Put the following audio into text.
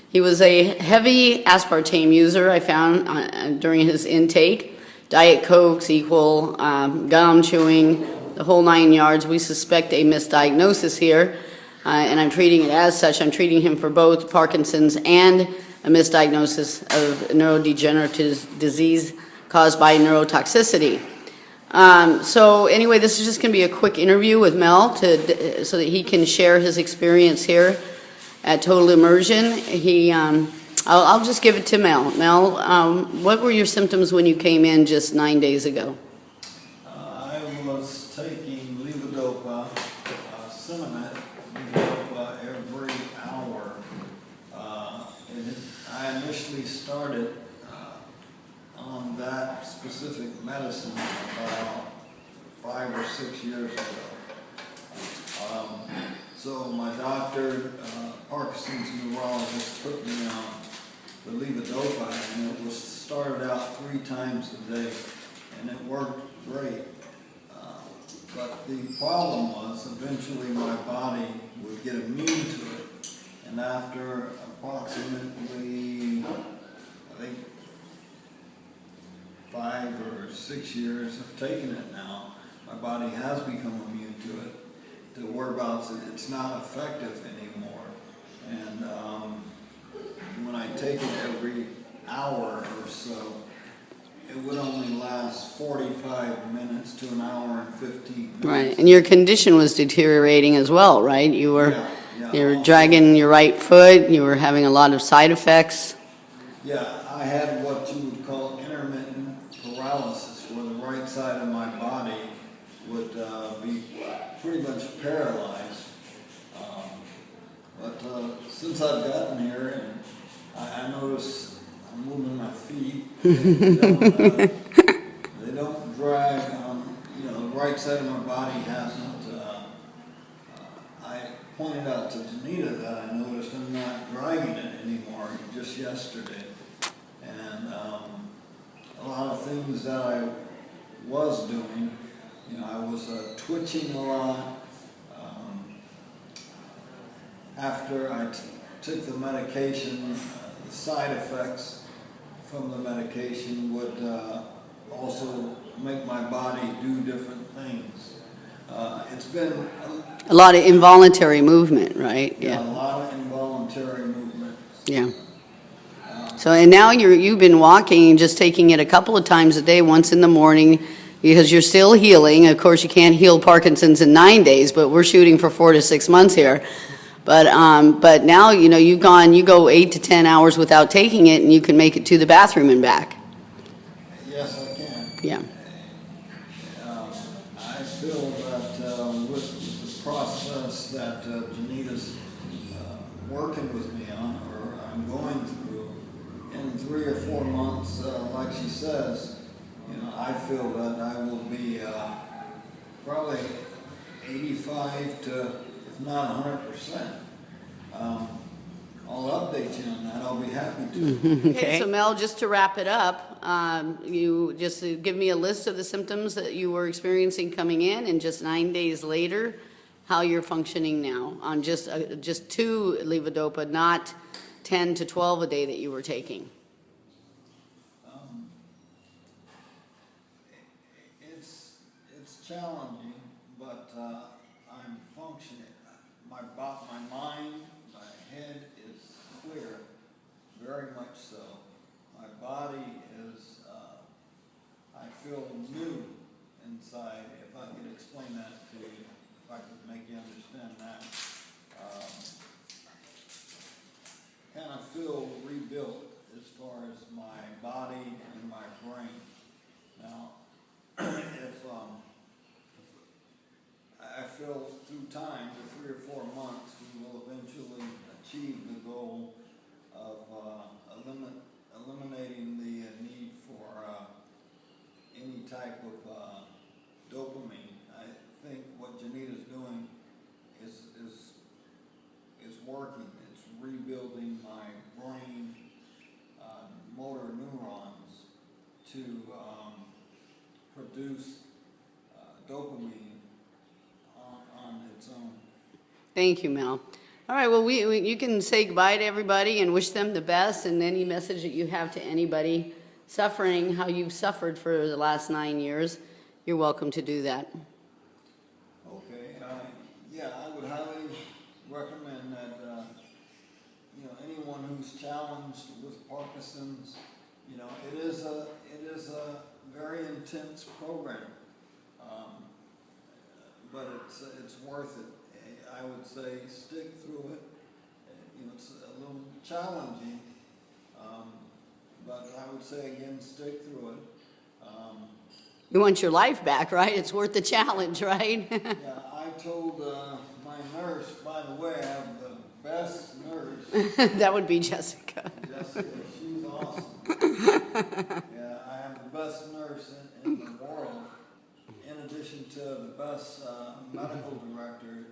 He was a heavy aspartame user, I found, during his intake. Diet Cokes equal gum chewing, the whole 9 yards. We suspect a misdiagnosis here, and I'm treating it as such. I'm treating him for both Parkinson's and a misdiagnosis of neurodegenerative disease caused by neurotoxicity. So anyway, this is just going to be a quick interview with Mel so that he can share his experience here at Total Immersion. I'll just give it to Mel. Mel, what were your symptoms when you came in just 9 days ago? I was taking LDOPA, Cinnamon, LDOPA every hour. I initially started on that specific medicine about 5 or 6 years ago. So my doctor, Parkinson's neurologist, put me on the LDOPA, and it was started out 3 times a day, and it worked great. But the problem was eventually my body would get immune to it, and after approximately, I think, 5 or 6 years of taking it now, my body has become immune to it. To whereabouts it's not effective anymore. And when I take it every hour or so, it would only last 45 minutes to an hour and 15 minutes. Right, and your condition was deteriorating as well, right? You were dragging your right foot, you were having a lot of side effects. Yeah, I had what you would call intermittent paralysis, where the right side of my body would be pretty much paralyzed. But since I've gotten here, and I notice I'm moving my feet, they don't drag on, the right side of my body hasn't. I pointed out to Genita that I noticed I'm not dragging it anymore just yesterday. And a lot of things that I was doing, I was twitching a lot. After I took the medication, the side effects from the medication would also make my body do different things. It's been a lot of involuntary movement, right? Yeah, a lot of involuntary movement. Yeah. So, and now you've been walking, just taking it a couple of times a day, once in the morning, because you're still healing. Of course, you can't heal Parkinson's in 9 days, but we're shooting for 4 to 6 months here. But now, you go 8 to 10 hours without taking it, and you can make it to the bathroom and back. Yes, I can. Yeah. I feel that with the process that Genita's working with me on, or I'm going through, in 3 or 4 months, like she says, I feel that I will be probably 85 to, if not 100%. I'll update you on that. I'll be happy to. Okay, so Mel, just to wrap it up, you just give me a list of the symptoms that you were experiencing coming in, and just 9 days later, how you're functioning now on just 2 levodopa, not 10 to 12 a day that you were taking. It's challenging, but I'm functioning. My mind, my head is clear, very much so. My body is, I feel new inside, if I could explain that to you, if I could make you understand that. Kind of feel rebuilt as far as my body and my brain. Now, if I feel through time, the 3 or 4 months, we will eventually achieve the goal of eliminating the need for any type of dopamine. I think what Genita's doing is working. It's rebuilding my brain motor neurons to produce dopamine on its own. Thank you, Mel. All right, well, you can say goodbye to everybody and wish them the best, and any message that you have to anybody suffering how you've suffered for the last 9 years, you're welcome to do that. Okay, yeah, I would highly recommend that, anyone who's challenged with Parkinson's, it is a very intense program, but it's worth it. I would say stick through it. It's a little challenging, but I would say again, stick through it. You want your life back, right? It's worth the challenge, right? Yeah, I told my nurse, by the way, I have the best nurse. That would be Jessica. Jessica, she's awesome. Yeah, I have the best nurse in the world, in addition to the best medical director.